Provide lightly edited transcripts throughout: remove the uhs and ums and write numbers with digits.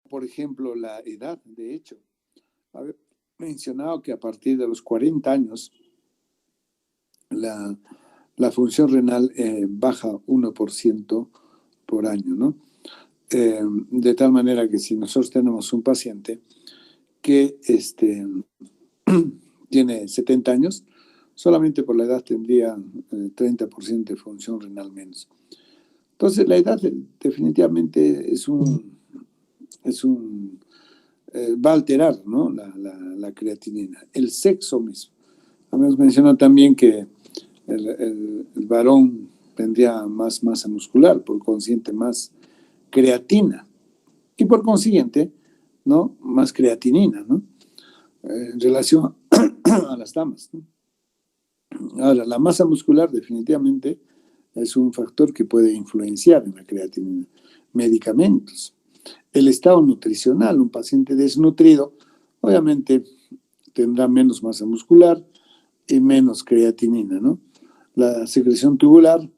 por ejemplo, la edad, de hecho. Haber mencionado que a partir de los 40 años la función renal baja 1% por año, ¿no? De tal manera que si nosotros tenemos un paciente que tiene 70 años, solamente por la edad tendría 30% de función renal menos. Entonces, la edad definitivamente va a alterar, ¿no? la creatinina. El sexo mismo. Habíamos mencionado también que el varón tendría más masa muscular, por consiguiente más creatina y por consiguiente, ¿no? Más creatinina, ¿no? En relación a las damas, ¿no? Ahora, la masa muscular definitivamente es un factor que puede influenciar en la creatinina. Medicamentos, el estado nutricional, un paciente desnutrido obviamente tendrá menos masa muscular y menos creatinina, ¿no? La secreción tubular,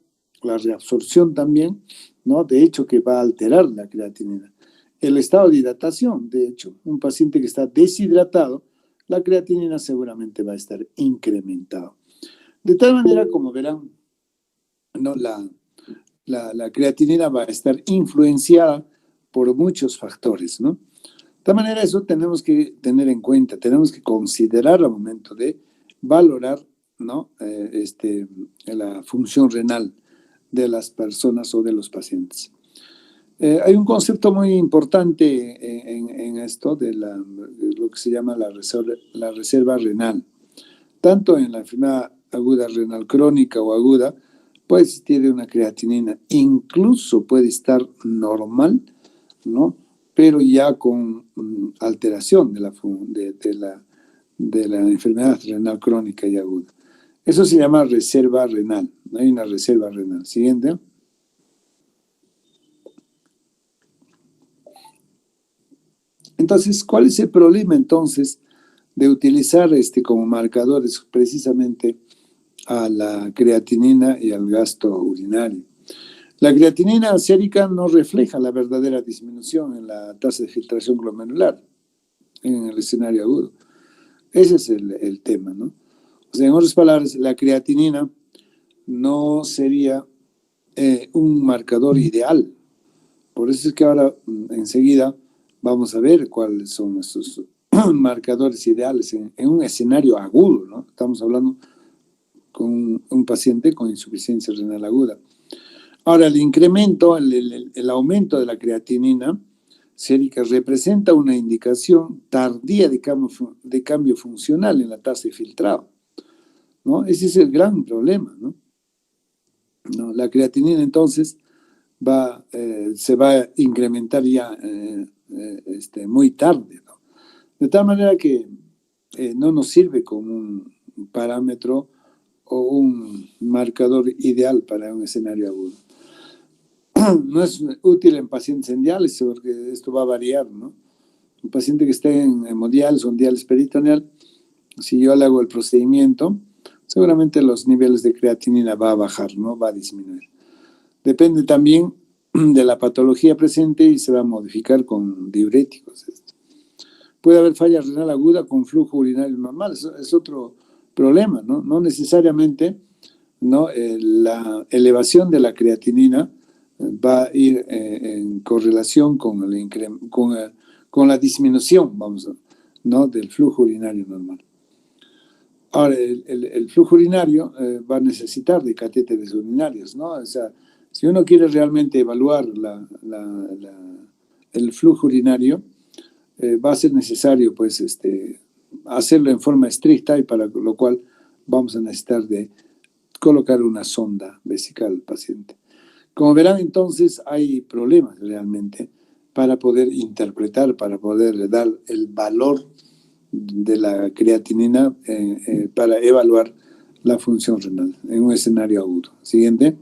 la reabsorción también, ¿no? De hecho, que va a alterar la creatinina. El estado de hidratación, de hecho, un paciente que está deshidratado, la creatinina seguramente va a estar incrementada. De tal manera, como verán, ¿no? la creatinina va a estar influenciada por muchos factores, ¿no? De tal manera, eso tenemos que tener en cuenta, tenemos que considerar al momento de valorar, ¿no? La función renal de las personas o de los pacientes. Hay un concepto muy importante en esto de lo que se llama la reserva renal. Tanto en la enfermedad aguda renal crónica o aguda, puede existir una creatinina, incluso puede estar normal, ¿no? Pero ya con alteración de la enfermedad renal crónica y aguda. Eso se llama reserva renal. Hay una reserva renal. Siguiente. Entonces, ¿cuál es el problema entonces de utilizar como marcadores precisamente a la creatinina y al gasto urinario? La creatinina sérica no refleja la verdadera disminución en la tasa de filtración glomerular en el escenario agudo. Ese es el tema, ¿no? O sea, en otras palabras, la creatinina no sería un marcador ideal. Por eso es que ahora enseguida vamos a ver cuáles son estos marcadores ideales en un escenario agudo, ¿no? Estamos hablando con un paciente con insuficiencia renal aguda. Ahora, el incremento, el aumento de la creatinina sérica representa una indicación tardía de cambio funcional en la tasa de filtrado, ¿no? Ese es el gran problema, ¿no? La creatinina entonces se va a incrementar ya muy tarde, ¿no? De tal manera que no nos sirve como un parámetro o un marcador ideal para un escenario agudo. No es útil en pacientes en diálisis porque esto va a variar, ¿no? Un paciente que esté en hemodiálisis o en diálisis peritoneal, si yo le hago el procedimiento, seguramente los niveles de creatinina va a bajar, no va a disminuir. Depende también de la patología presente y se va a modificar con diuréticos. Puede haber falla renal aguda con flujo urinario normal, eso es otro problema, ¿no? No necesariamente, ¿no? La elevación de la creatinina va a ir en correlación con la disminución, ¿no? Del flujo urinario normal. Ahora, el flujo urinario va a necesitar de catéteres urinarios, ¿no? O sea, si uno quiere realmente evaluar el flujo urinario, va a ser necesario, pues, hacerlo en forma estricta y para lo cual vamos a necesitar de colocar una sonda vesical al paciente. Como verán, entonces, hay problemas realmente para poder interpretar, para poder dar el valor de la creatinina para evaluar la función renal en un escenario agudo. Siguiente.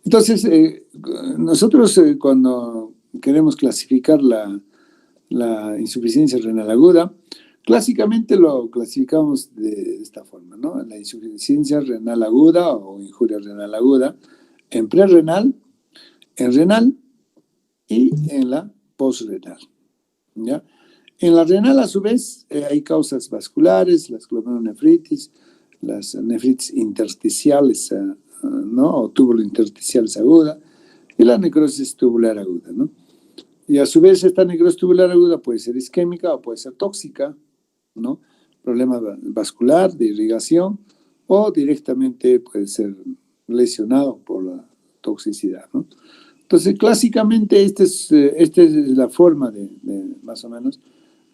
Entonces, nosotros cuando queremos clasificar la insuficiencia renal aguda, clásicamente lo clasificamos de esta forma, ¿no? La insuficiencia renal aguda o injuria renal aguda en prerrenal en renal y en la posrenal, ¿ya? En la renal, a su vez, hay causas vasculares, las glomerulonefritis, las nefritis intersticiales, ¿no? O túbulo intersticiales aguda, y la necrosis tubular aguda, ¿no? Y a su vez, esta necrosis tubular aguda puede ser isquémica o puede ser tóxica, ¿no? Problema vascular, de irrigación, o directamente puede ser lesionado por la toxicidad, ¿no? Entonces, clásicamente, esta es la forma más o menos,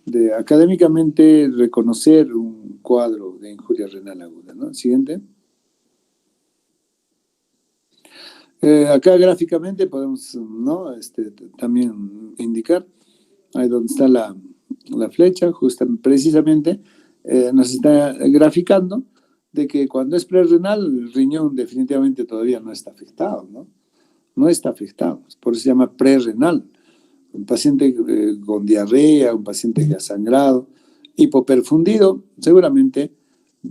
de académicamente reconocer un cuadro de injuria renal aguda, ¿no? Siguiente. Acá gráficamente podemos, ¿no? También indicar, ahí donde está la flecha, precisamente nos está graficando de que cuando es prerrenal, el riñón definitivamente todavía no está afectado, ¿no? No está afectado, por eso se llama prerrenal. Un paciente con diarrea, un paciente que ha sangrado, hipoperfundido, seguramente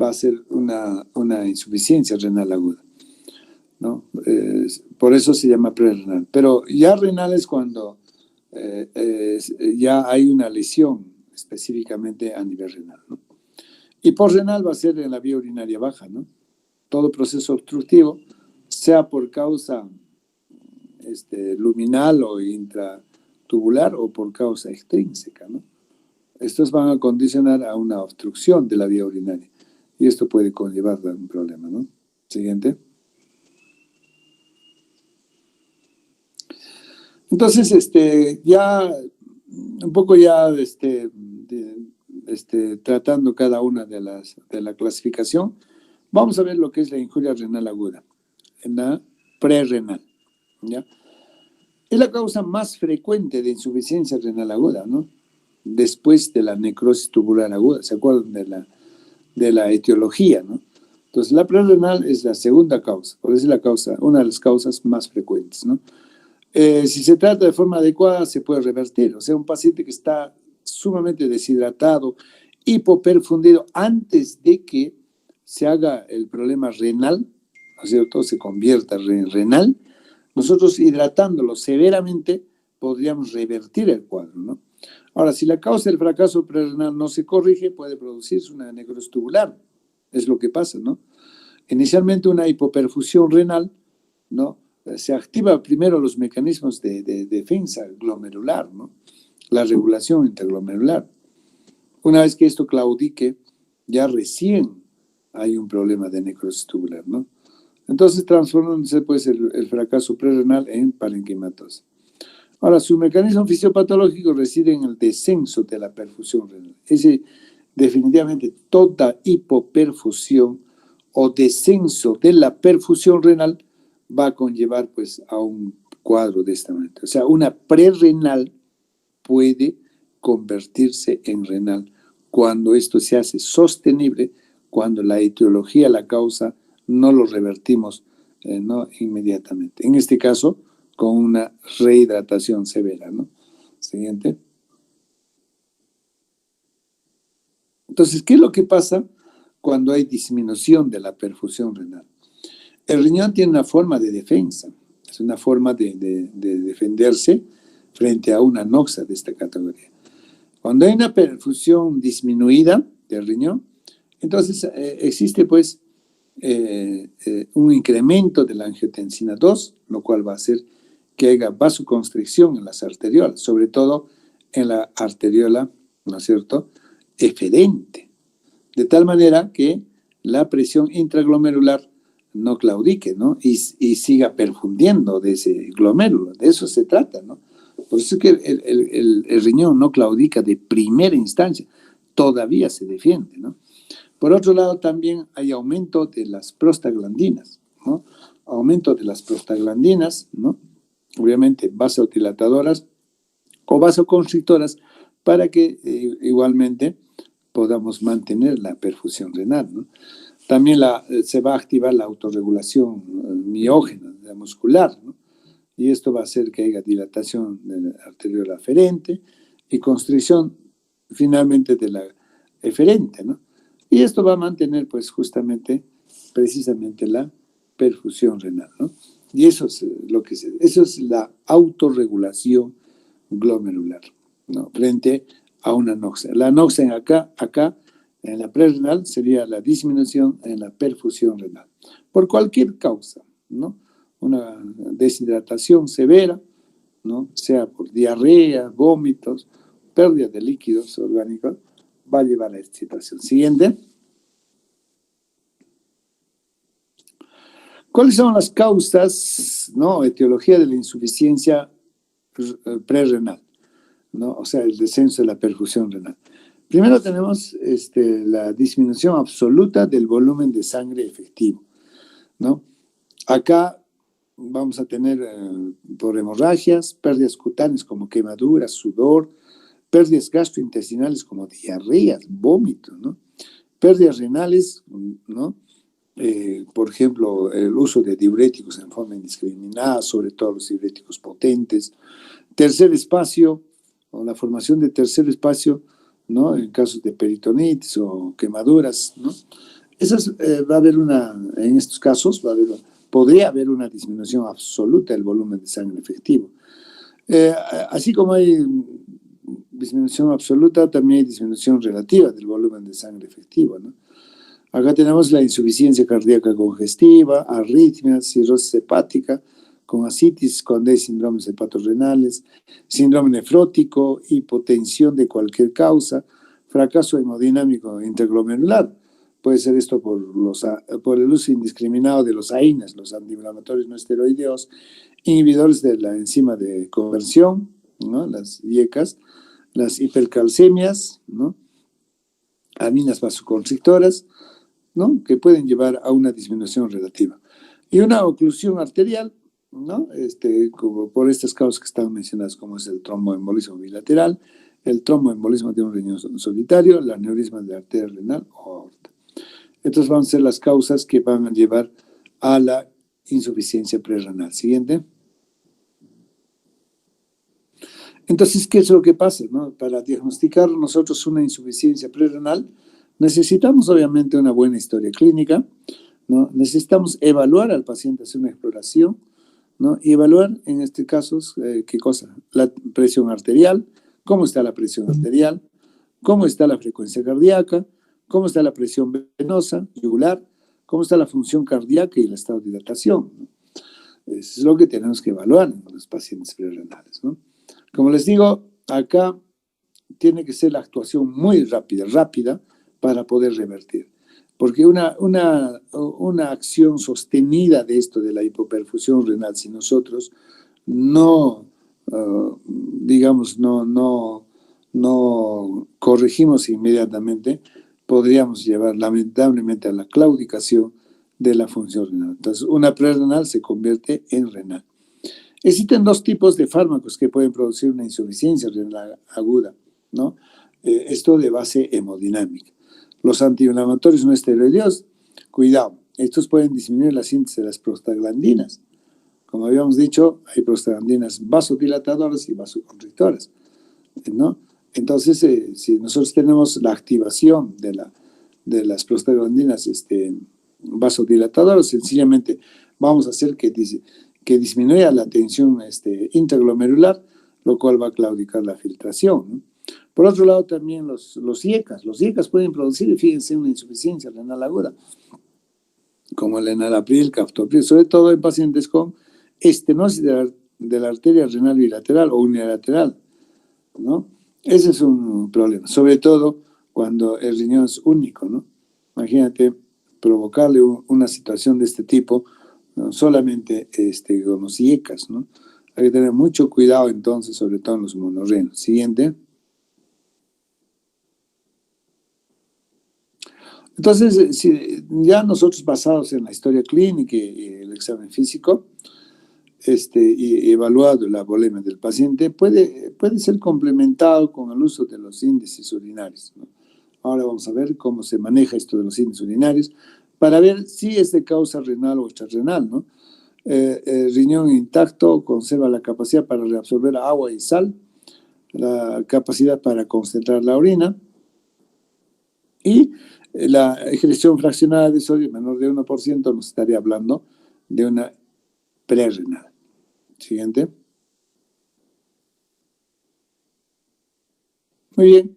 va a ser una insuficiencia renal aguda, ¿no? Por eso se llama prerrenal. Pero ya renal es cuando ya hay una lesión específicamente a nivel renal, ¿no? Y posrenal va a ser en la vía urinaria baja, ¿no? Todo proceso obstructivo, sea por causa luminal o intratubular o por causa extrínseca, ¿no? Estos van a condicionar a una obstrucción de la vía urinaria y esto puede conllevar a un problema, ¿no? Siguiente. Entonces, ya un poco ya tratando cada una de la clasificación, vamos a ver lo que es la injuria renal aguda, en la prerrenal, ¿ya? Es la causa más frecuente de insuficiencia renal aguda, ¿no? Después de la necrosis tubular aguda, ¿se acuerdan de la etiología, ¿no? Entonces, la prerrenal es la segunda causa, por eso es una de las causas más frecuentes, ¿no? Si se trata de forma adecuada, se puede revertir. O sea, un paciente que está sumamente deshidratado, hipoperfundido, antes de que se haga el problema renal, ¿no es cierto?, se convierta en renal, nosotros hidratándolo severamente podríamos revertir el cuadro, ¿no? Ahora, si la causa del fracaso prerrenal no se corrige, puede producirse una necrosis tubular. Es lo que pasa, ¿no? Inicialmente una hipoperfusión renal, ¿no? Se activa primero los mecanismos de defensa glomerular, ¿no? La regulación interglomerular. Una vez que esto claudique, ya recién hay un problema de necrosis tubular, ¿no? Entonces transformándose pues el fracaso prerrenal en parenquimatosis. Ahora, su mecanismo fisiopatológico reside en el descenso de la perfusión renal. Definitivamente toda hipoperfusión o descenso de la perfusión renal va a conllevar pues a un cuadro de esta manera. O sea, una prerrenal puede convertirse en renal cuando esto se hace sostenible, cuando la etiología, la causa, no lo revertimos no inmediatamente. En este caso, con una rehidratación severa, ¿no? Siguiente. Entonces, ¿qué es lo que pasa cuando hay disminución de la perfusión renal? El riñón tiene una forma de defensa, es una forma de defenderse frente a una noxa de esta categoría. Cuando hay una perfusión disminuida del riñón, entonces existe pues un incremento de la angiotensina 2, lo cual va a hacer que haya vasoconstricción en las arteriolas, sobre todo en la arteriola, ¿no es cierto?, eferente, de tal manera que la presión intraglomerular no claudique, ¿no? Y siga perfundiendo de ese glomérulo, de eso se trata, ¿no? Por eso es que el riñón no claudica de primera instancia, todavía se defiende, ¿no? Por otro lado, también hay aumento de las prostaglandinas, ¿no? Aumento de las prostaglandinas, ¿no? Obviamente vasodilatadoras o vasoconstrictoras para que igualmente podamos mantener la perfusión renal, ¿no? También se va a activar la autorregulación miógena, la muscular, ¿no? Y esto va a hacer que haya dilatación de la arteriola aferente y constricción finalmente de la eferente, ¿no? Y esto va a mantener, pues, precisamente la perfusión renal, ¿no? Y eso es eso es la autorregulación glomerular, ¿no? Frente a una anoxia. La anoxia acá, en la prerrenal, sería la disminución en la perfusión renal. Por cualquier causa, ¿no? Una deshidratación severa, ¿no? Sea por diarrea, vómitos, pérdida de líquidos orgánicos, va a llevar a esta situación. Siguiente. ¿Cuáles son las causas, ¿no? Etiología de la insuficiencia prerrenal, ¿no? O sea, el descenso de la perfusión renal. Primero tenemos la disminución absoluta del volumen de sangre efectivo, ¿no? Acá vamos a tener por hemorragias, pérdidas cutáneas como quemaduras, sudor, pérdidas gastrointestinales como diarreas, vómitos, ¿no? Pérdidas renales, ¿no? Por ejemplo, el uso de diuréticos en forma indiscriminada, sobre todo los diuréticos potentes. Tercer espacio, o la formación de tercer espacio, ¿no? En casos de peritonitis o quemaduras, ¿no? Va a haber en estos casos, podría haber una disminución absoluta del volumen de sangre efectivo. Así como hay disminución absoluta, también hay disminución relativa del volumen de sangre efectivo, ¿no? Acá tenemos la insuficiencia cardíaca congestiva, arritmias, cirrosis hepática, con ascitis, cuando hay síndromes hepatorrenales, síndrome nefrótico, hipotensión de cualquier causa, fracaso hemodinámico interglomerular. Puede ser esto por el uso indiscriminado de los AINES, los antiinflamatorios no esteroideos, inhibidores de la enzima de conversión, ¿no? Las IECAS, las hipercalcemias, ¿no? Aminas vasoconstrictoras, ¿no? Que pueden llevar a una disminución relativa. Y una oclusión arterial, ¿no? Como por estas causas que están mencionadas, como es el tromboembolismo bilateral, el tromboembolismo de un riñón solitario, el aneurisma de la arteria renal o aorta. Estas van a ser las causas que van a llevar a la insuficiencia prerrenal. Siguiente. Entonces, ¿qué es lo que pasa, no? Para diagnosticar nosotros una insuficiencia prerrenal, necesitamos obviamente una buena historia clínica, ¿no? Necesitamos evaluar al paciente, hacer una exploración, ¿no? Y evaluar en este caso, ¿qué cosa? La presión arterial, cómo está la presión arterial, cómo está la frecuencia cardíaca, cómo está la presión venosa, yugular, cómo está la función cardíaca y el estado de dilatación, ¿no? Eso es lo que tenemos que evaluar en los pacientes prerrenales, ¿no? Como les digo, acá tiene que ser la actuación muy rápida para poder revertir. Porque una acción sostenida de esto, de la hipoperfusión renal, si nosotros no, digamos, no corregimos inmediatamente, podríamos llevar lamentablemente a la claudicación de la función renal. Entonces, una prerrenal se convierte en renal. Existen dos tipos de fármacos que pueden producir una insuficiencia renal aguda, ¿no? Esto de base hemodinámica. Los antiinflamatorios no esteroideos, cuidado, estos pueden disminuir la síntesis de las prostaglandinas. Como habíamos dicho, hay prostaglandinas vasodilatadoras y vasoconstrictoras, ¿no? Entonces, si nosotros tenemos la activación de las prostaglandinas vasodilatadoras, sencillamente vamos a hacer que disminuya la tensión intraglomerular, lo cual va a claudicar la filtración, ¿no? Por otro lado, también los IECAS. Los IECAS pueden producir, fíjense, una insuficiencia renal aguda, como el enalapril, captopril, sobre todo en pacientes con estenosis de la arteria renal bilateral o unilateral, ¿no? Ese es un problema, sobre todo cuando el riñón es único, ¿no? Imagínate provocarle una situación de este tipo, no solamente con los IECAS, ¿no? Hay que tener mucho cuidado entonces, sobre todo en los monorrenos. Siguiente. Entonces, si ya nosotros basados en la historia clínica y el examen físico, y evaluado la volemia del paciente, puede ser complementado con el uso de los índices urinarios, ¿no? Ahora vamos a ver cómo se maneja esto de los índices urinarios para ver si es de causa renal o extrarrenal, ¿no? El riñón intacto conserva la capacidad para reabsorber agua y sal, la capacidad para concentrar la orina y la excreción fraccionada de sodio menor de 1%, nos estaría hablando de una prerrenal. Siguiente. Muy bien.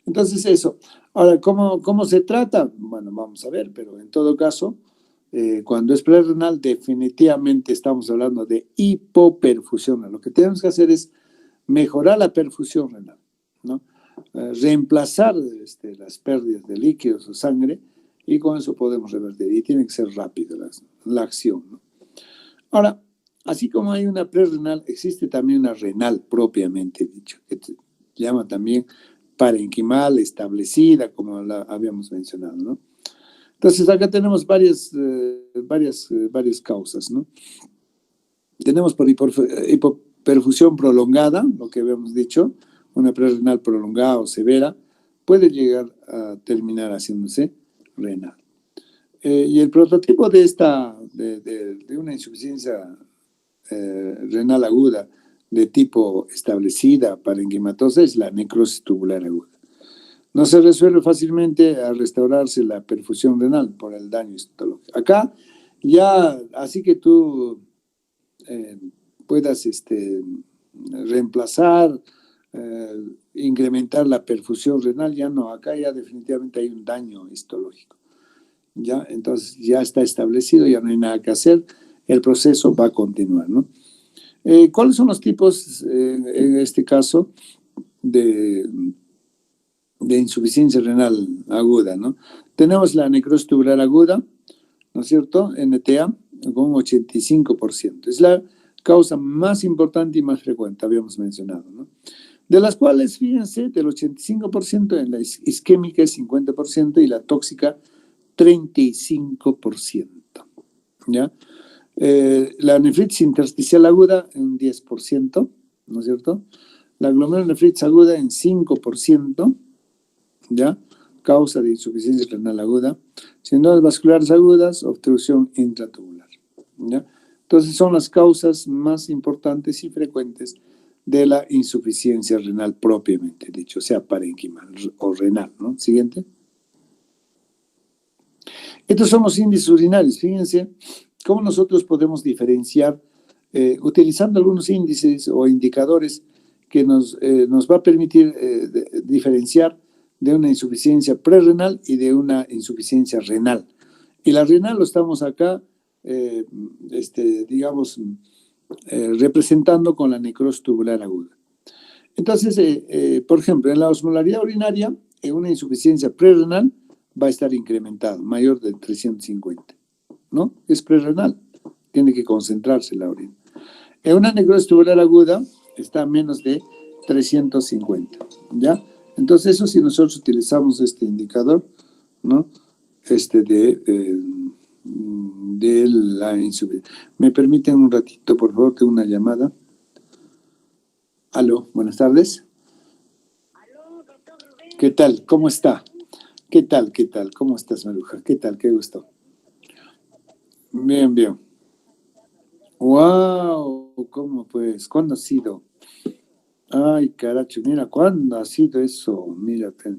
Entonces eso. Ahora, ¿cómo se trata? Bueno, vamos a ver, pero en todo caso, cuando es prerrenal, definitivamente estamos hablando de hipoperfusión. Lo que tenemos que hacer es mejorar la perfusión renal, ¿no? Reemplazar las pérdidas de líquidos o sangre y con eso podemos revertir. Y tiene que ser rápido la acción, ¿no? Ahora, así como hay una prerrenal, existe también una renal propiamente dicho, que se llama también parenquimal establecida, como la habíamos mencionado, ¿no? Entonces, acá tenemos varias causas, ¿no? Tenemos por hipoperfusión prolongada, lo que habíamos dicho, una prerrenal prolongada o severa, puede llegar a terminar haciéndose renal. Y el prototipo de una insuficiencia renal aguda de tipo establecida parenquimatosa es la necrosis tubular aguda. No se resuelve fácilmente al restaurarse la perfusión renal por el daño histológico. Acá ya, así que tú puedas reemplazar, incrementar la perfusión renal, ya no, acá ya definitivamente hay un daño histológico. ¿Ya? Entonces ya está establecido, ya no hay nada que hacer, el proceso va a continuar, ¿no? ¿Cuáles son los tipos, en este caso, de insuficiencia renal aguda, ¿no? Tenemos la necrosis tubular aguda, ¿no es cierto? NTA, con un 85%. Es la causa más importante y más frecuente, habíamos mencionado, ¿no? De las cuales, fíjense, del 85%, en la isquémica es 50% y la tóxica 35%, ¿ya? La nefritis intersticial aguda en 10%, ¿no es cierto? La glomerulonefritis aguda en 5%, ¿ya? Causa de insuficiencia renal aguda. Síndromes vasculares agudas, obstrucción intratubular, ¿ya? Entonces son las causas más importantes y frecuentes de la insuficiencia renal propiamente dicho, sea parenquimal o renal, ¿no? Siguiente. Estos son los índices urinarios. Fíjense cómo nosotros podemos diferenciar utilizando algunos índices o indicadores que nos va a permitir diferenciar de una insuficiencia prerrenal y de una insuficiencia renal. Y la renal lo estamos acá, digamos, representando con la necrosis tubular aguda. Entonces, por ejemplo, en la osmolaridad urinaria, en una insuficiencia prerrenal, va a estar incrementado, mayor de 350, ¿no? Es prerrenal, tiene que concentrarse la orina. En una necrosis tubular aguda está a menos de 350, ¿ya? Entonces, eso si nosotros utilizamos este indicador, ¿no? De la insuficiencia. ¿Me permiten un ratito, por favor? Tengo una llamada. Aló, buenas tardes. Aló, doctor Rubén. ¿Qué tal? ¿Cómo está? ¿Qué tal? ¿Qué tal? ¿Cómo estás, Maruja? ¿Qué tal? Qué gusto. Bien, bien. ¡Wow! ¿Cómo pues? ¿Cuándo ha sido? Ay, caracho, mira, ¿cuándo ha sido eso? Mírate.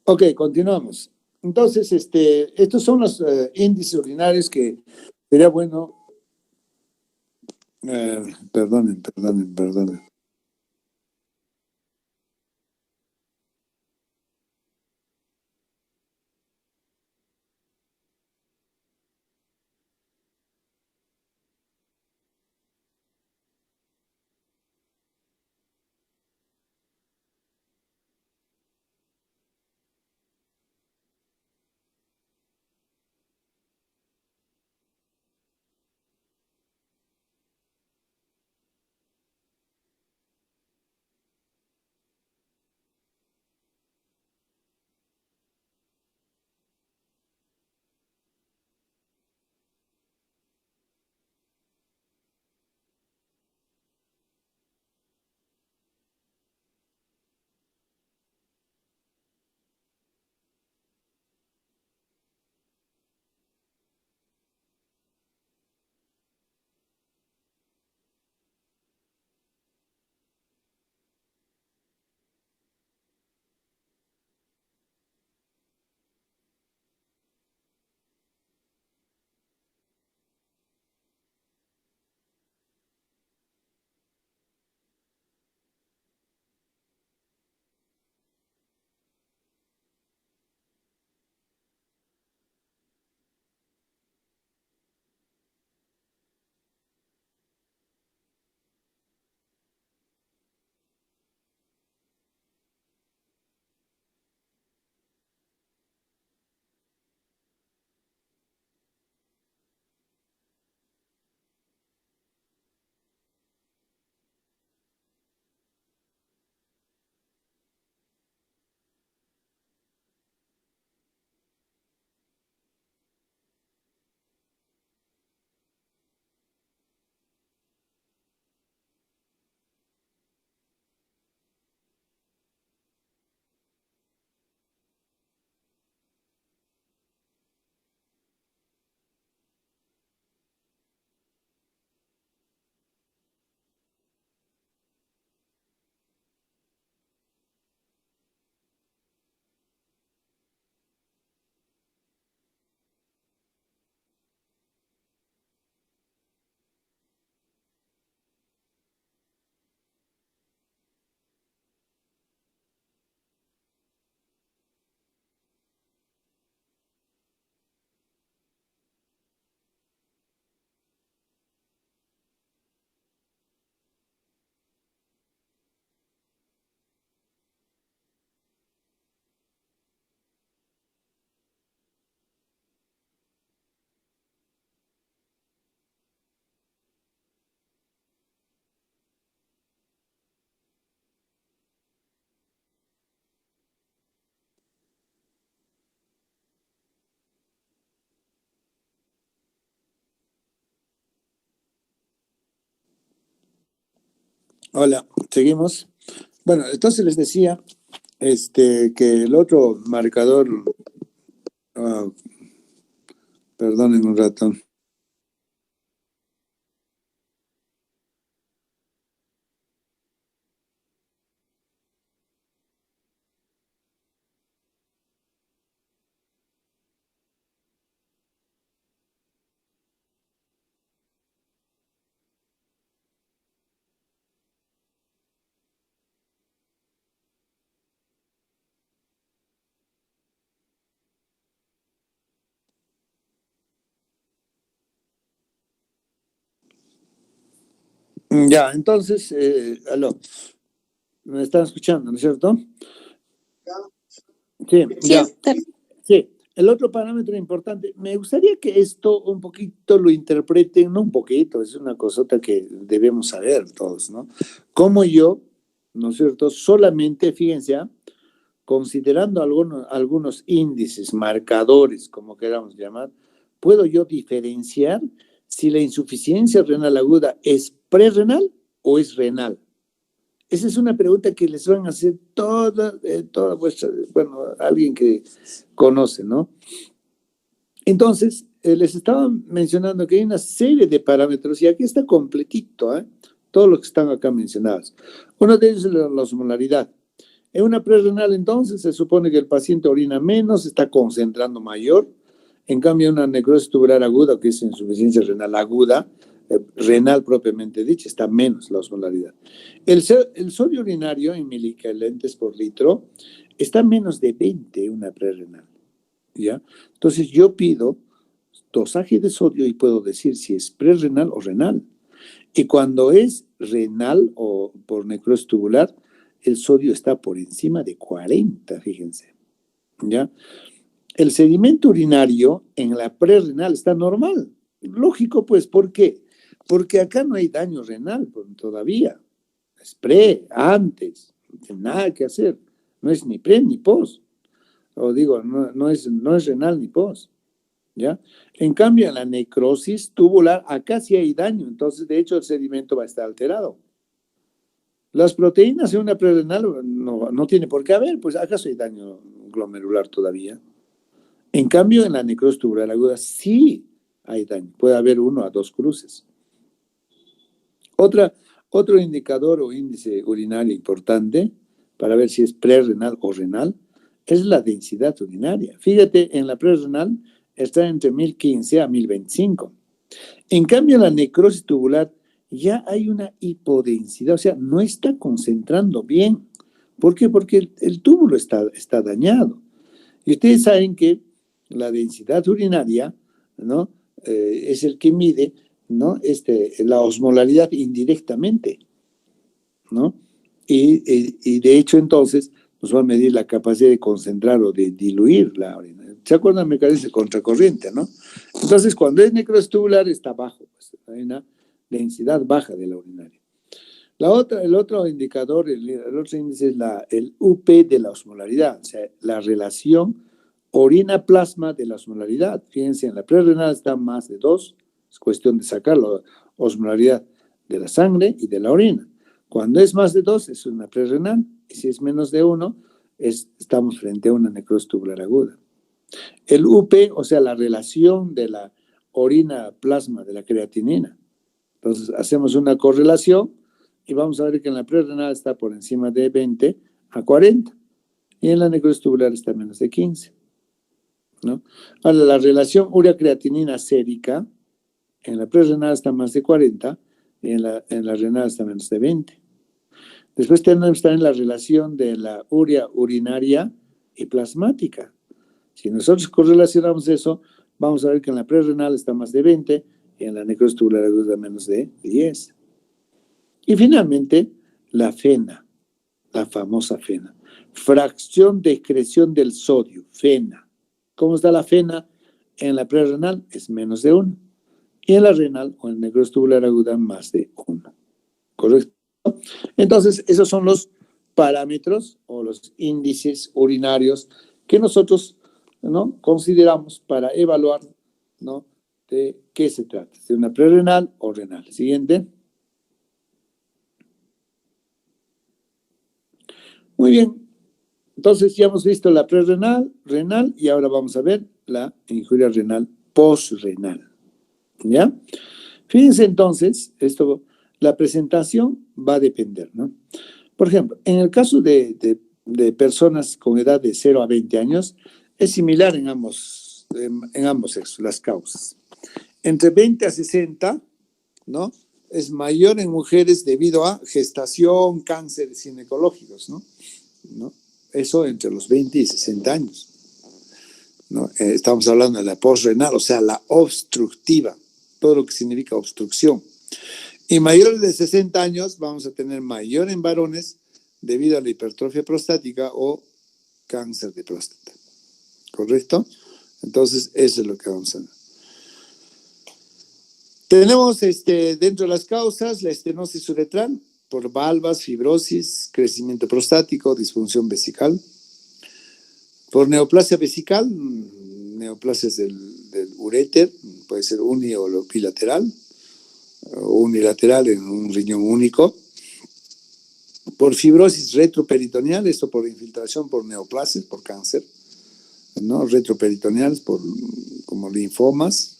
Ok, continuamos. Entonces, estos son los índices urinarios que sería bueno. Perdonen. Hola, seguimos. Bueno, entonces les decía que el otro marcador, ah, perdonen un rato. Ya, entonces, aló, me están escuchando, ¿no es cierto? Sí, Sí, ya. Sí, el otro parámetro importante, me gustaría que esto un poquito lo interpreten, no un poquito, es una cosota que debemos saber todos, ¿no? Como yo, ¿no es cierto? Solamente, fíjense, considerando algunos índices, marcadores, como queramos llamar, puedo yo diferenciar si la insuficiencia renal aguda es prerrenal o es renal. Esa es una pregunta que les van a hacer toda vuestra, bueno, alguien que conoce, ¿no? Entonces, les estaba mencionando que hay una serie de parámetros y aquí está completito, ¿eh? Todos los que están acá mencionados. Uno de ellos es la osmolaridad. En una prerrenal, entonces, se supone que el paciente orina menos, está concentrando mayor. En cambio, una necrosis tubular aguda, que es insuficiencia renal aguda, renal propiamente dicha, está menos la osmolaridad. El sodio urinario en miliequivalentes por litro está menos de 20, una prerrenal, ¿ya? Entonces, yo pido dosaje de sodio y puedo decir si es prerrenal o renal. Y cuando es renal o por necrosis tubular, el sodio está por encima de 40, fíjense, ¿ya? El sedimento urinario en la prerrenal está normal. Lógico, pues, ¿por qué? Porque acá no hay daño renal todavía. Es pre, antes, no tiene nada que hacer. No es ni pre ni post. O digo, no es renal ni post, ¿ya? En cambio, en la necrosis tubular, acá sí hay daño. Entonces, de hecho, el sedimento va a estar alterado. Las proteínas en una prerrenal no tiene por qué haber, pues acaso hay daño glomerular todavía. En cambio, en la necrosis tubular aguda sí hay daño. Puede haber 1 a 2 cruces. Otro indicador o índice urinario importante para ver si es prerrenal o renal es la densidad urinaria. Fíjate, en la prerrenal está entre 1015 a 1025. En cambio, en la necrosis tubular ya hay una hipodensidad, o sea, no está concentrando bien. ¿Por qué? Porque el túbulo está dañado. Y ustedes saben que la densidad urinaria, ¿no? Es el que mide, ¿no? La osmolaridad indirectamente, ¿no? Y de hecho, entonces, nos va a medir la capacidad de concentrar o de diluir la orina. ¿Se acuerdan del mecanismo de contracorriente, no? Entonces, cuando es necrosis tubular, está bajo, pues, hay una densidad baja de la urinaria. El otro indicador, el otro índice es el UP de la osmolaridad, o sea, la relación orina-plasma de la osmolaridad. Fíjense, en la prerrenal está más de 2, es cuestión de sacar la osmolaridad de la sangre y de la orina. Cuando es más de 2, es una prerrenal, y si es menos de 1, estamos frente a una necrosis tubular aguda. El UP, o sea, la relación de la orina-plasma de la creatinina. Entonces, hacemos una correlación y vamos a ver que en la prerrenal está por encima de 20 a 40 y en la necrosis tubular está menos de 15, ¿no? Ahora, la relación urea-creatinina sérica en la prerrenal está más de 40 y en la renal está menos de 20. Después tenemos también la relación de la urea urinaria y plasmática. Si nosotros correlacionamos eso, vamos a ver que en la prerrenal está más de 20 y en la necrosis tubular aguda menos de 10. Y finalmente, la FENA, la famosa FENA, fracción de excreción del sodio, FENA. ¿Cómo está la FENA? En la prerrenal es menos de 1 y en la renal o en necrosis tubular aguda más de 1. ¿Correcto? Entonces, esos son los parámetros o los índices urinarios que nosotros, ¿no?, consideramos para evaluar, ¿no?, de qué se trata, de una prerrenal o renal. Siguiente. Muy bien. Entonces ya hemos visto la prerrenal, renal y ahora vamos a ver la injuria renal postrenal. ¿Ya? Fíjense entonces, la presentación va a depender, ¿no? Por ejemplo, en el caso de personas con edad de 0 a 20 años, es similar en ambos sexos, las causas. Entre 20 a 60, ¿no?, es mayor en mujeres debido a gestación, cánceres ginecológicos, ¿no? Eso entre los 20 y 60 años, ¿no? Estamos hablando de la postrenal, o sea, la obstructiva, todo lo que significa obstrucción. Y mayores de 60 años vamos a tener mayor en varones debido a la hipertrofia prostática o cáncer de próstata. ¿Correcto? Entonces, eso es lo que vamos a ver. Tenemos dentro de las causas la estenosis uretral por valvas, fibrosis, crecimiento prostático, disfunción vesical. Por neoplasia vesical, neoplasias del uréter, puede ser uni o bilateral, o unilateral en un riñón único. Por fibrosis retroperitoneal, esto por infiltración por neoplasias, por cáncer, ¿no?, retroperitoneales, como linfomas,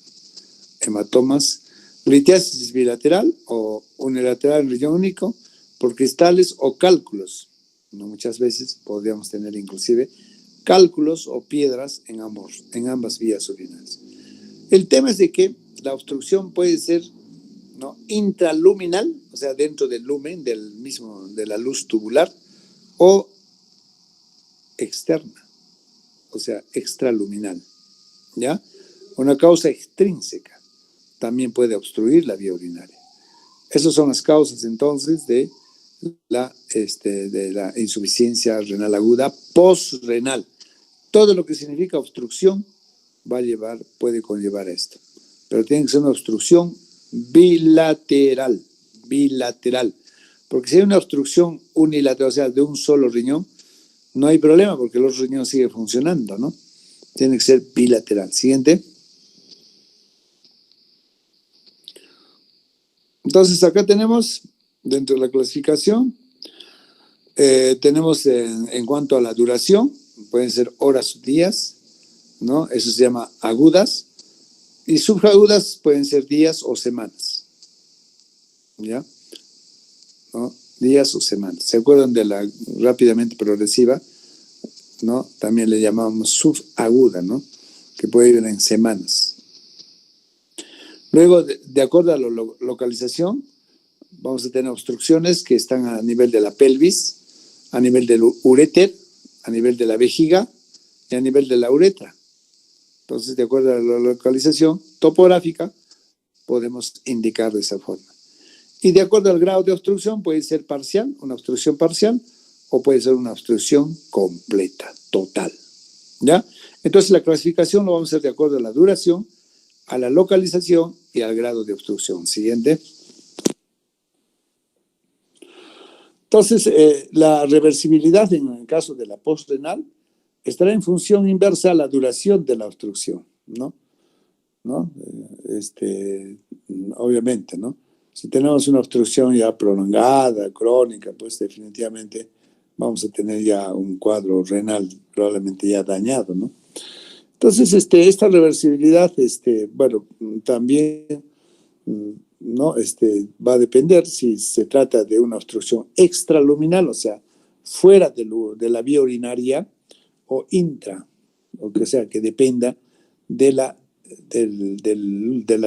hematomas. Litiasis bilateral o unilateral en riñón único por cristales o cálculos, ¿no? Muchas veces podríamos tener inclusive cálculos o piedras en ambas vías urinarias. El tema es de que la obstrucción puede ser, ¿no?, intraluminal, o sea, dentro del lumen, de la luz tubular, o externa, o sea, extraluminal, ¿ya? Una causa extrínseca también puede obstruir la vía urinaria. Esas son las causas, entonces, de la insuficiencia renal aguda postrenal. Todo lo que significa obstrucción puede conllevar esto. Pero tiene que ser una obstrucción bilateral, porque si hay una obstrucción unilateral, o sea, de un solo riñón, no hay problema porque el otro riñón sigue funcionando, ¿no? Tiene que ser bilateral. Siguiente. Entonces, acá tenemos, dentro de la clasificación, tenemos en cuanto a la duración, pueden ser horas o días, ¿no? Eso se llama agudas, y subagudas pueden ser días o semanas, ¿ya? ¿No? Días o semanas. ¿Se acuerdan de la rápidamente progresiva? ¿No? También le llamamos subaguda, ¿no? Que puede ir en semanas. Luego, de acuerdo a la localización, vamos a tener obstrucciones que están a nivel de la pelvis, a nivel del uréter, a nivel de la vejiga y a nivel de la uretra. Entonces, de acuerdo a la localización topográfica, podemos indicar de esa forma. Y de acuerdo al grado de obstrucción, puede ser parcial, una obstrucción parcial, o puede ser una obstrucción completa, total, ¿ya? Entonces, la clasificación lo vamos a hacer de acuerdo a la duración, a la localización y al grado de obstrucción. Siguiente. Entonces, la reversibilidad en el caso de la postrenal estará en función inversa a la duración de la obstrucción, ¿no? Obviamente, ¿no? Si tenemos una obstrucción ya prolongada, crónica, pues definitivamente vamos a tener ya un cuadro renal probablemente ya dañado, ¿no? Entonces, esta reversibilidad, bueno, también, ¿no? Va a depender si se trata de una obstrucción extraluminal, o sea, fuera de la vía urinaria, o intra, o sea, que dependa de la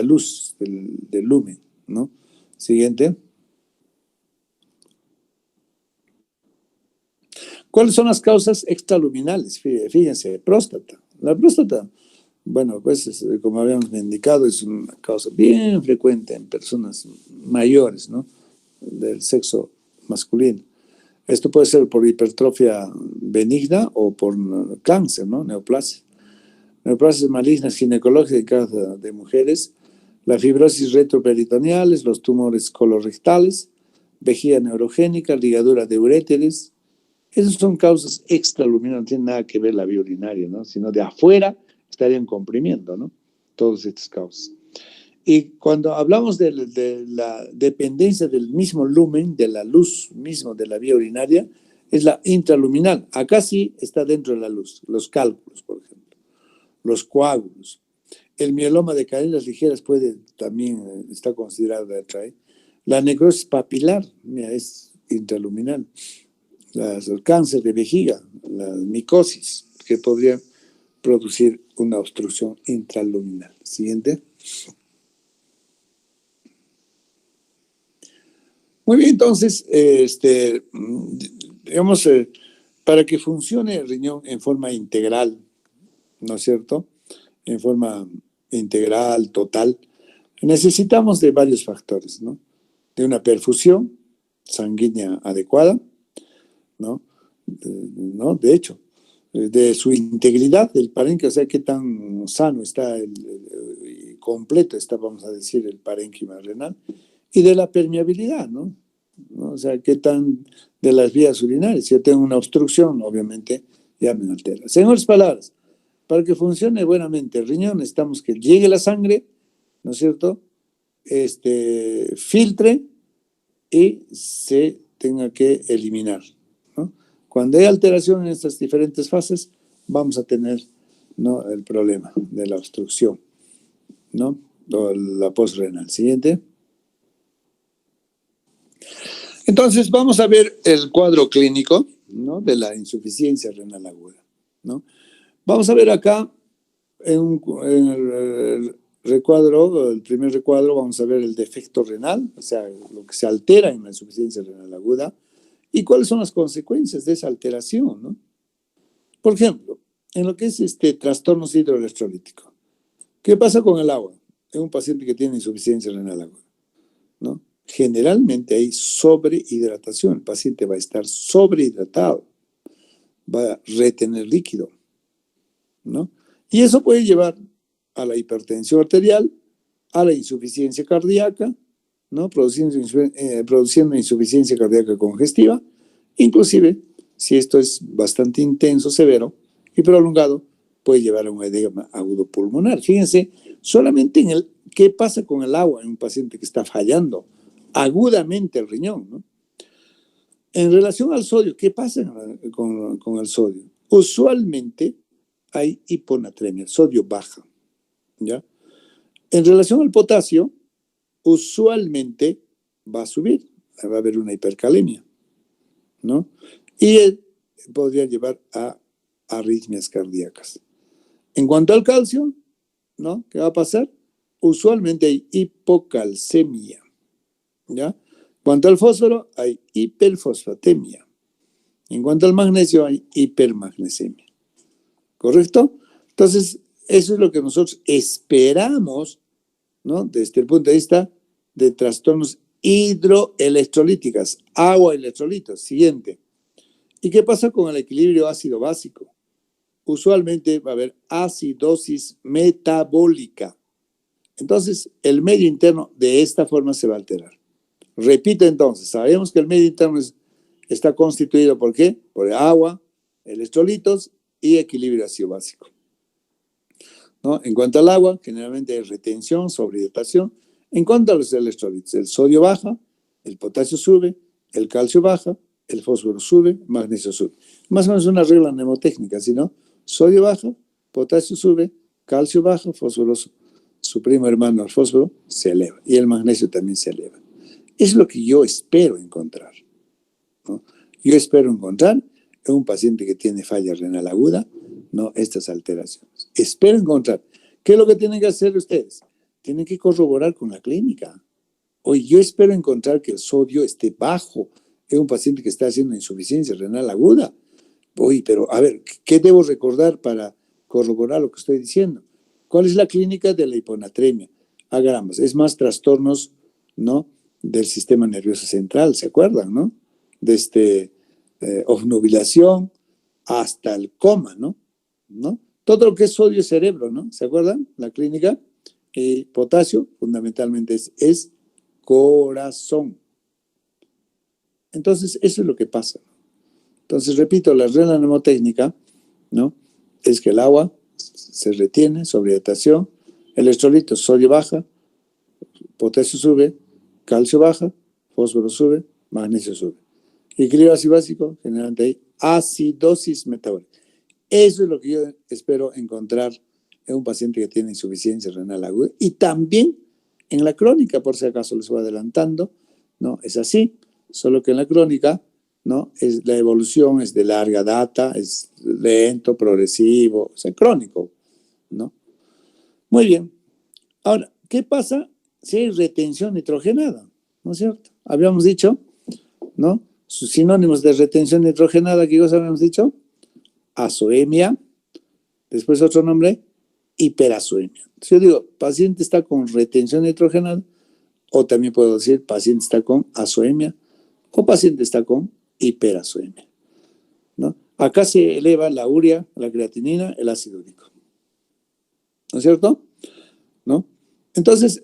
luz, del lumen, ¿no? Siguiente. ¿Cuáles son las causas extraluminales? Fíjense, próstata. La próstata, bueno, pues como habíamos indicado, es una causa bien frecuente en personas mayores, ¿no? Del sexo masculino. Esto puede ser por hipertrofia benigna o por cáncer, ¿no? Neoplasias. Neoplasias malignas ginecológicas de mujeres, la fibrosis retroperitoneales, los tumores colorectales, vejiga neurogénica, ligadura de uréteres. Esas son causas extraluminales, no tienen nada que ver la vía urinaria, ¿no? Sino de afuera estarían comprimiendo, ¿no? Todas estas causas. Y cuando hablamos de la dependencia del mismo lumen, de la luz mismo de la vía urinaria, es la intraluminal. Acá sí está dentro de la luz, los cálculos, por ejemplo, los coágulos. El mieloma de cadenas ligeras también está considerado dentro ahí. La necrosis papilar, mira, es intraluminal. El cáncer de vejiga, la micosis, que podría producir una obstrucción intraluminal. Siguiente. Muy bien, entonces, digamos, para que funcione el riñón en forma integral, ¿no es cierto? En forma integral, total, necesitamos de varios factores, ¿no? De una perfusión sanguínea adecuada, ¿no? De hecho, de su integridad del parénquima, o sea, qué tan sano está y completo está, vamos a decir, el parénquima renal, y de la permeabilidad, ¿no? O sea, qué tan de las vías urinarias. Si yo tengo una obstrucción, obviamente ya me altera. En otras palabras, para que funcione buenamente el riñón, necesitamos que llegue la sangre, ¿no es cierto? Filtre y se tenga que eliminar, ¿no? Cuando hay alteración en estas diferentes fases, vamos a tener, ¿no?, el problema de la obstrucción, ¿no? O la postrenal. Siguiente. Entonces, vamos a ver el cuadro clínico, ¿no? De la insuficiencia renal aguda, ¿no? Vamos a ver acá en el recuadro, el primer recuadro, vamos a ver el defecto renal, o sea, lo que se altera en la insuficiencia renal aguda y cuáles son las consecuencias de esa alteración, ¿no? Por ejemplo, en lo que es trastornos hidroelectrolíticos, ¿qué pasa con el agua en un paciente que tiene insuficiencia renal aguda, ¿no? Generalmente hay sobrehidratación, el paciente va a estar sobrehidratado, va a retener líquido, ¿no? Y eso puede llevar a la hipertensión arterial, a la insuficiencia cardíaca, ¿no? Produciendo insuficiencia cardíaca congestiva, inclusive, si esto es bastante intenso, severo y prolongado, puede llevar a un edema agudo pulmonar. Fíjense, solamente en qué pasa con el agua en un paciente que está fallando agudamente el riñón, ¿no? En relación al sodio, ¿qué pasa con el sodio? Usualmente hay hiponatremia, el sodio baja, ¿ya? En relación al potasio, usualmente va a subir, va a haber una hipercalemia, ¿no? Y podría llevar a arritmias cardíacas. En cuanto al calcio, ¿no? ¿Qué va a pasar? Usualmente hay hipocalcemia, ¿ya? En cuanto al fósforo, hay hiperfosfatemia. En cuanto al magnesio, hay hipermagnesemia. ¿Correcto? Entonces, eso es lo que nosotros esperamos, ¿no? Desde el punto de vista de trastornos hidroelectrolíticos, agua electrolitos. Siguiente. ¿Y qué pasa con el equilibrio ácido básico? Usualmente va a haber acidosis metabólica. Entonces, el medio interno de esta forma se va a alterar. Repito entonces, sabemos que el medio interno está constituido ¿por qué? Por agua, electrolitos y equilibrio ácido básico, ¿no? En cuanto al agua, generalmente hay retención, sobrehidratación. En cuanto a los electrolitos, el sodio baja, el potasio sube, el calcio baja, el fósforo sube, magnesio sube. Más o menos una regla mnemotécnica, ¿sí, no? Sodio baja, potasio sube, calcio baja, fósforo, su primo hermano, el fósforo, se eleva. Y el magnesio también se eleva. Es lo que yo espero encontrar, ¿no? Yo espero encontrar en un paciente que tiene falla renal aguda, ¿no? Estas alteraciones. Espero encontrar. ¿Qué es lo que tienen que hacer ustedes? Tienen que corroborar con la clínica. Hoy yo espero encontrar que el sodio esté bajo en un paciente que está haciendo insuficiencia renal aguda. Oye, pero a ver, ¿qué debo recordar para corroborar lo que estoy diciendo? ¿Cuál es la clínica de la hiponatremia? Hagamos, es más trastornos, ¿no? Del sistema nervioso central, ¿se acuerdan, no? Desde obnubilación hasta el coma, ¿no? Todo lo que es sodio cerebro, ¿no? ¿Se acuerdan? La clínica. Potasio, fundamentalmente, es corazón. Entonces, eso es lo que pasa. Entonces, repito, la regla mnemotécnica, ¿no? Es que el agua se retiene, sobrehidratación, electrolitos, sodio baja, potasio sube, calcio baja, fósforo sube, magnesio sube. Equilibrio ácido básico, generalmente hay acidosis metabólica. Eso es lo que yo espero encontrar en un paciente que tiene insuficiencia renal aguda. Y también en la crónica, por si acaso les voy adelantando, ¿no? Es así, solo que en la crónica, ¿no? La evolución es de larga data, es lento, progresivo, o sea, crónico, ¿no? Muy bien. Ahora, ¿qué pasa si hay retención nitrogenada? ¿No es cierto? Habíamos dicho, ¿no? Sus sinónimos de retención nitrogenada, ¿qué cosa habíamos dicho? Azoemia, después otro nombre, hiperazoemia. Entonces yo digo, paciente está con retención nitrogenada, o también puedo decir, paciente está con azoemia, o paciente está con hiperazoemia, ¿no? Acá se eleva la urea, la creatinina, el ácido úrico, ¿no es cierto? ¿No? Entonces,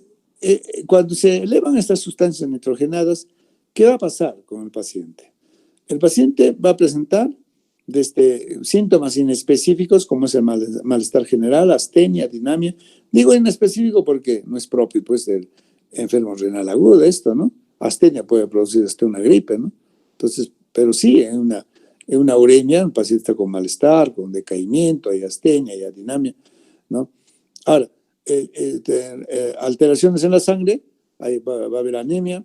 cuando se elevan estas sustancias nitrogenadas, ¿qué va a pasar con el paciente? El paciente va a presentar desde síntomas inespecíficos, como es el malestar general, astenia, dinamia. Digo inespecífico porque no es propio, pues, del enfermo renal agudo esto, ¿no? Astenia puede producir hasta una gripe, ¿no? Entonces, pero sí, en una uremia, un paciente está con malestar, con decaimiento, hay astenia, hay dinamia, ¿no? Ahora, alteraciones en la sangre, ahí va a haber anemia,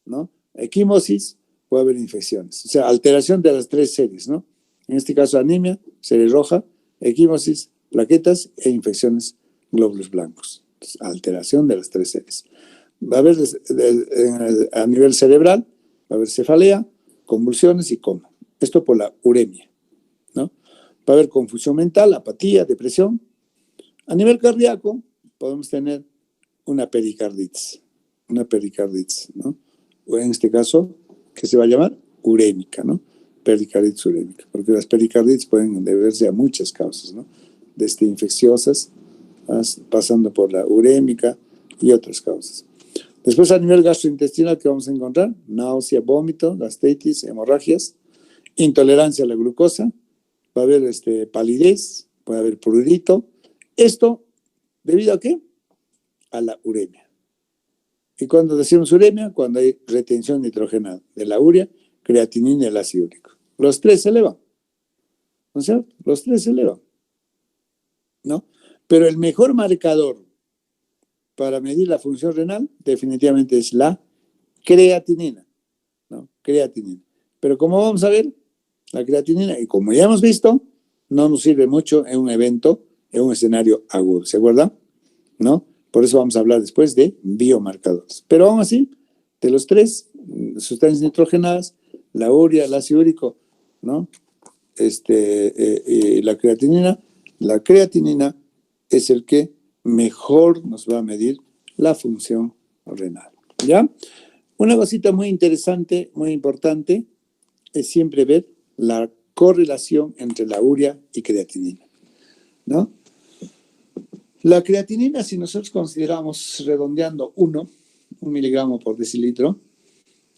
¿no? Equimosis, puede haber infecciones. O sea, alteración de las 3 series, ¿no? En este caso, anemia, serie roja, equimosis, plaquetas e infecciones glóbulos blancos. Entonces, alteración de las 3 series. Va a haber a nivel cerebral, va a haber cefalea, convulsiones y coma. Esto por la uremia, ¿no? Va a haber confusión mental, apatía, depresión. A nivel cardíaco, podemos tener una pericarditis, ¿no? O en este caso, que se va a llamar urémica, ¿no? Pericarditis urémica, porque las pericarditis pueden deberse a muchas causas, ¿no? Desde infecciosas, pasando por la urémica y otras causas. Después, a nivel gastrointestinal, ¿qué vamos a encontrar? Náusea, vómito, gastritis, hemorragias, intolerancia a la glucosa, va a haber palidez, puede haber prurito. Esto, ¿debido a qué? A la uremia. Y cuando decimos uremia, cuando hay retención nitrogenada de la urea, creatinina y el ácido úrico. Los 3 se elevan, ¿no es cierto? Los 3 se elevan, ¿no? Pero el mejor marcador para medir la función renal definitivamente es la creatinina, ¿no? Creatinina. Pero como vamos a ver, la creatinina, y como ya hemos visto, no nos sirve mucho en un evento, en un escenario agudo, ¿se acuerdan? ¿No? Por eso vamos a hablar después de biomarcadores. Pero aún así, de los 3 sustancias nitrogenadas, la urea, el ácido úrico, ¿no? La creatinina es el que mejor nos va a medir la función renal, ¿ya? Una cosita muy interesante, muy importante, es siempre ver la correlación entre la urea y creatinina, ¿no? La creatinina, si nosotros consideramos redondeando 1 miligramo por decilitro,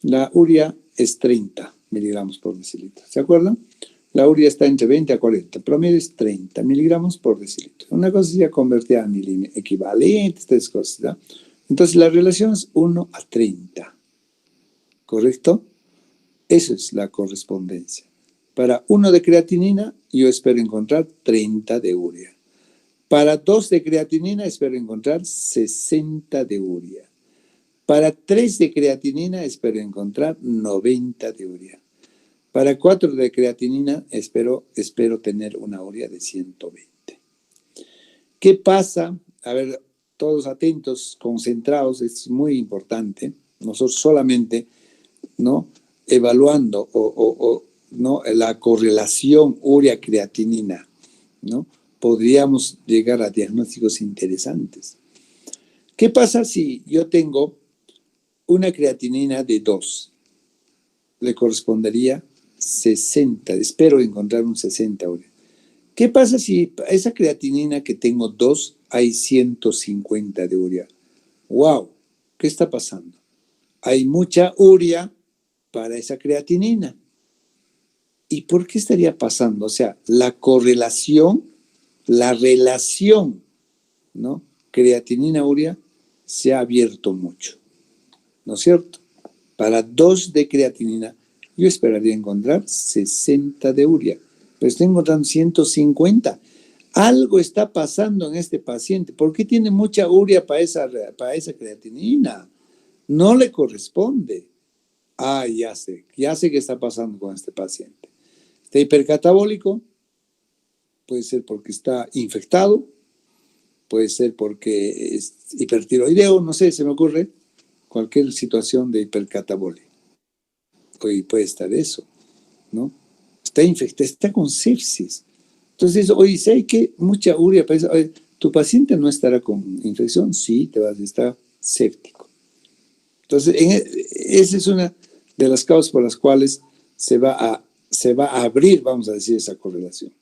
la urea es 30 miligramos por decilitro, ¿se acuerdan? La urea está entre 20 a 40, promedio es 30 miligramos por decilitro. Una cosa ya convertida a equivalentes, 3 cosas, ¿no? Entonces la relación es 1 a 30, ¿correcto? Esa es la correspondencia. Para 1 de creatinina, yo espero encontrar 30 de urea. Para 2 de creatinina, espero encontrar 60 de urea. Para 3 de creatinina, espero encontrar 90 de urea. Para 4 de creatinina, espero tener una urea de 120. ¿Qué pasa? A ver, todos atentos, concentrados, es muy importante. Nosotros solamente, ¿no?, evaluando ¿no?, la correlación urea-creatinina, ¿no?, podríamos llegar a diagnósticos interesantes. ¿Qué pasa si yo tengo una creatinina de 2? Le correspondería 60, espero encontrar un 60 urea. ¿Qué pasa si esa creatinina que tengo 2 hay 150 de urea? ¡Wow! ¿Qué está pasando? Hay mucha urea para esa creatinina. ¿Y por qué estaría pasando? O sea, la correlación, la relación, ¿no?, creatinina-urea se ha abierto mucho, ¿no es cierto? Para 2 de creatinina, yo esperaría encontrar 60 de urea, pero estoy encontrando 150. Algo está pasando en este paciente. ¿Por qué tiene mucha urea para esa creatinina? No le corresponde. Ah, ya sé qué está pasando con este paciente. Está hipercatabólico, puede ser porque está infectado, puede ser porque es hipertiroideo, no sé, se me ocurre cualquier situación de hipercatabolia. Hoy puede estar eso, ¿no? Está infectado, está con sepsis. Entonces, oye, si hay que mucha urea, oye, ¿tu paciente no estará con infección? Sí, te vas a estar séptico. Entonces, esa es una de las causas por las cuales se va a abrir, vamos a decir, esa correlación.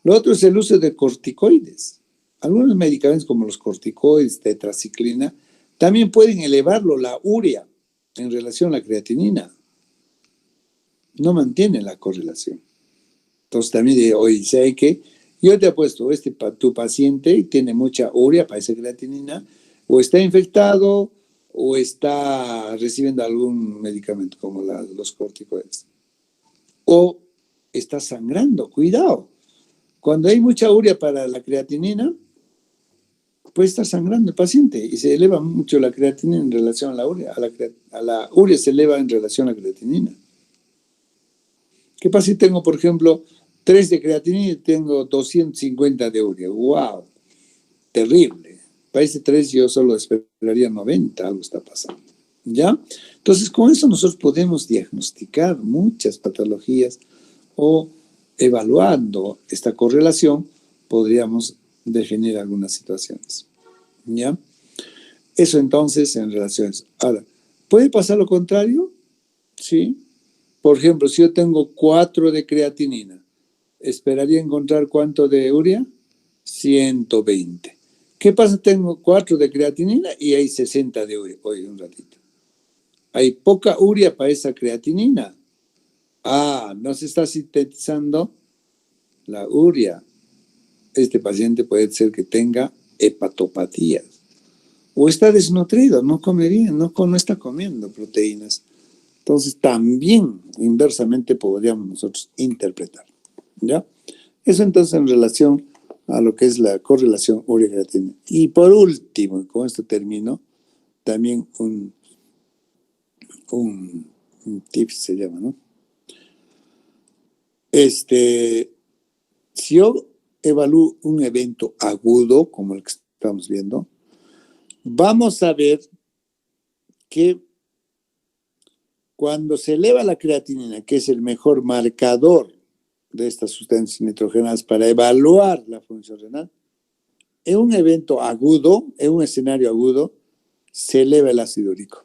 Lo otro es el uso de corticoides. Algunos medicamentos como los corticoides, tetraciclina, también pueden elevarlo, la urea, en relación a la creatinina. No mantiene la correlación. Entonces también digo, oye, ¿sabes qué? Yo te apuesto, tu paciente tiene mucha urea para esa creatinina, o está infectado, o está recibiendo algún medicamento como los corticoides. O está sangrando, cuidado. Cuando hay mucha urea para la creatinina, puede estar sangrando el paciente y se eleva mucho la creatinina en relación a la urea. A la urea se eleva en relación a la creatinina. ¿Qué pasa si tengo, por ejemplo, 3 de creatinina y tengo 250 de urea? ¡Wow! Terrible. Para ese 3 yo solo esperaría 90, algo está pasando. ¿Ya? Entonces, con eso nosotros podemos diagnosticar muchas patologías o evaluando esta correlación podríamos definir algunas situaciones. ¿Ya? Eso entonces en relaciones. Ahora, ¿puede pasar lo contrario? Sí. Por ejemplo, si yo tengo 4 de creatinina, ¿esperaría encontrar cuánto de urea? 120. ¿Qué pasa? Tengo 4 de creatinina y hay 60 de urea. Oye, un ratito. Hay poca urea para esa creatinina. No se está sintetizando la urea. Este paciente puede ser que tenga hepatopatías. O está desnutrido, no come bien, no está comiendo proteínas. Entonces, también inversamente podríamos nosotros interpretar. ¿Ya? Eso entonces en relación a lo que es la correlación urea-creatinina. Y por último, con esto termino, también un tip se llama, ¿no? Si yo evalúo un evento agudo, como el que estamos viendo, vamos a ver que cuando se eleva la creatinina, que es el mejor marcador de estas sustancias nitrogenadas para evaluar la función renal, en un evento agudo, en un escenario agudo, se eleva el ácido úrico.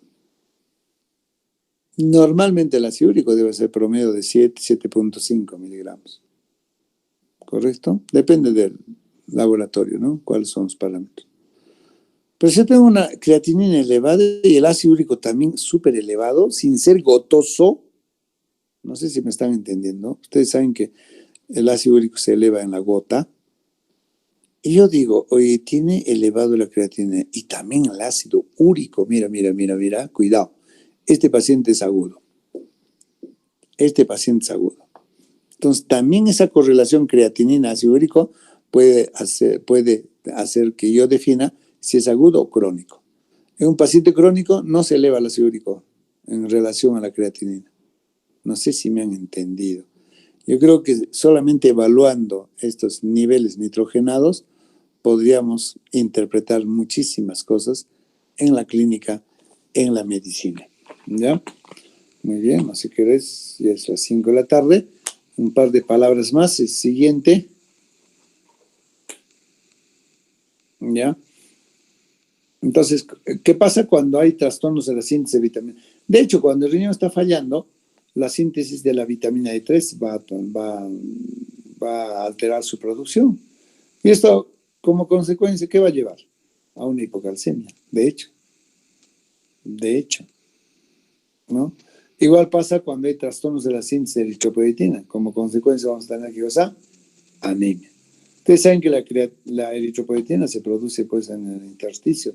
Normalmente el ácido úrico debe ser promedio de 7.5 miligramos. ¿Correcto? Depende del laboratorio, ¿no? ¿Cuáles son los parámetros? Pero si yo tengo una creatinina elevada y el ácido úrico también súper elevado, sin ser gotoso, no sé si me están entendiendo. Ustedes saben que el ácido úrico se eleva en la gota. Y yo digo, oye, tiene elevado la creatinina y también el ácido úrico. Mira, cuidado. Este paciente es agudo. Entonces, también esa correlación creatinina-ácido úrico puede hacer que yo defina si es agudo o crónico. En un paciente crónico no se eleva el ácido úrico en relación a la creatinina. No sé si me han entendido. Yo creo que solamente evaluando estos niveles nitrogenados podríamos interpretar muchísimas cosas en la clínica, en la medicina. ¿Ya? Muy bien, así que ya es las 5 de la tarde. Un par de palabras más. El siguiente. ¿Ya? Entonces, ¿qué pasa cuando hay trastornos de la síntesis de vitamina? De hecho, cuando el riñón está fallando, la síntesis de la vitamina D3 va a alterar su producción. Y esto, como consecuencia, ¿qué va a llevar? A una hipocalcemia, de hecho, ¿no? Igual pasa cuando hay trastornos de la síntesis de eritropoyetina. Como consecuencia vamos a tener que usar anemia. Ustedes saben que la eritropoyetina se produce pues en el intersticio,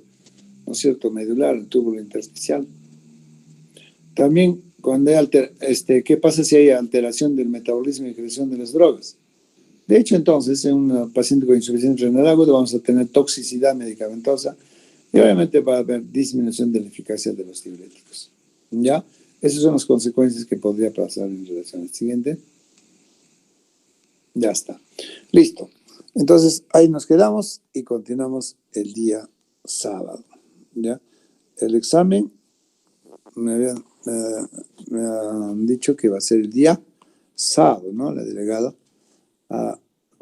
¿no es cierto? Medular, el túbulo intersticial. También cuando hay ¿qué pasa si hay alteración del metabolismo y excreción de las drogas? De hecho, entonces, en un paciente con insuficiencia renal aguda vamos a tener toxicidad medicamentosa y obviamente va a haber disminución de la eficacia de los diuréticos. ¿Ya? Esas son las consecuencias que podría pasar en relación al siguiente. Ya está. Listo. Entonces, ahí nos quedamos y continuamos el día sábado. ¿Ya? El examen me han dicho que va a ser el día sábado, ¿no? La delegada.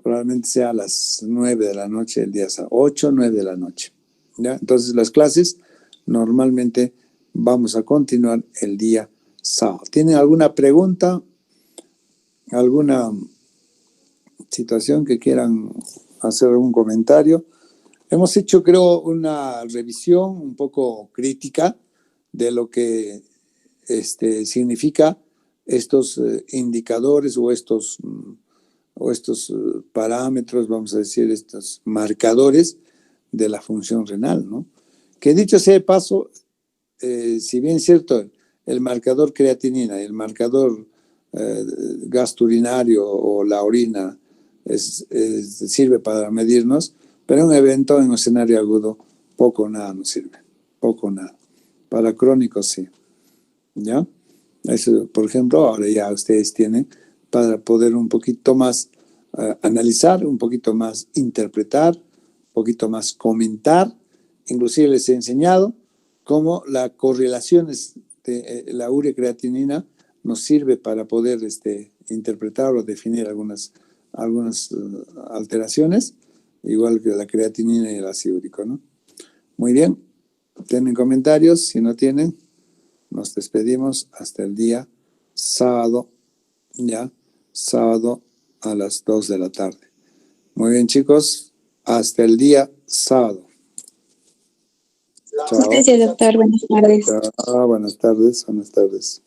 Probablemente sea a las 9 de la noche el día sábado, 8 o 9 de la noche. ¿Ya? Entonces las clases normalmente vamos a continuar el día sábado. ¿Tienen alguna pregunta? ¿Alguna situación que quieran hacer algún comentario? Hemos hecho, creo, una revisión un poco crítica de lo que significa estos indicadores o estos parámetros, vamos a decir, estos marcadores de la función renal, ¿no? Que dicho sea de paso, si bien es cierto, el marcador creatinina, el marcador gasto urinario o la orina sirve para medirnos, pero en un evento, en un escenario agudo, poco o nada nos sirve, poco o nada. Para crónicos sí, ¿ya? Eso, por ejemplo, ahora ya ustedes tienen para poder un poquito más analizar, un poquito más interpretar, un poquito más comentar. Inclusive les he enseñado cómo las correlaciones de la ureacreatinina nos sirve para poder interpretar o definir algunas alteraciones, igual que la creatinina y el ácido úrico, ¿no? Muy bien, ¿tienen comentarios? Si no tienen, nos despedimos hasta el día sábado, ya, sábado a las 2 de la tarde. Muy bien, chicos, hasta el día sábado. Chao. Gracias, doctor. Buenas tardes. Chao. Buenas tardes, buenas tardes.